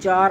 4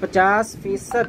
50%،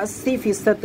80%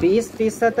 20%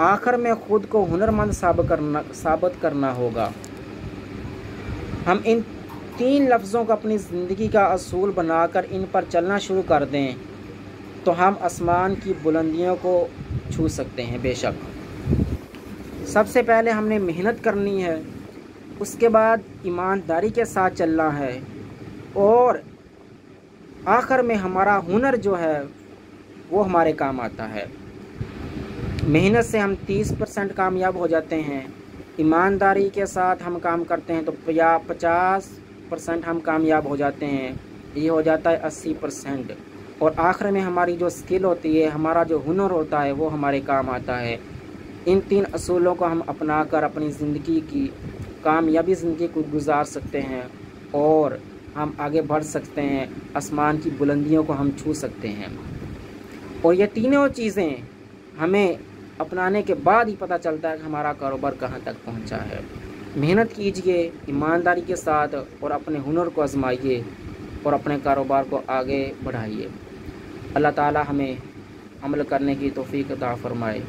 आखिर में खुद को हुनरमंद साबित करना होगा। हम इन 3 लफ्ज़ों को अपनी ज़िंदगी का असूल बनाकर इन पर चलना शुरू कर दें तो हम आसमान की बुलंदियों को छू सकते हैं। बेशक सबसे पहले हमने मेहनत करनी है, उसके बाद ईमानदारी के साथ चलना है, और आखिर में हमारा हुनर जो है वो हमारे काम आता है। मेहनत से हम 30% कामयाब हो जाते हैं, ईमानदारी के साथ हम काम करते हैं तो 50% हम कामयाब हो जाते हैं, ये हो जाता है 80%, और आखिर में हमारी जो स्किल होती है, हमारा जो हुनर होता है वो हमारे काम आता है। इन 3 असूलों को हम अपना कर अपनी ज़िंदगी की कामयाबी ज़िंदगी को गुजार सकते हैं और हम आगे बढ़ सकते हैं, आसमान की बुलंदियों को हम छू सकते हैं। और ये तीनों चीज़ें हमें अपनाने के बाद ही पता चलता है कि हमारा कारोबार कहाँ तक पहुँचा है। मेहनत कीजिए ईमानदारी के साथ और अपने हुनर को आजमाइए और अपने कारोबार को आगे बढ़ाइए। अल्लाह ताला हमें अमल करने की तौफीक अता फरमाए।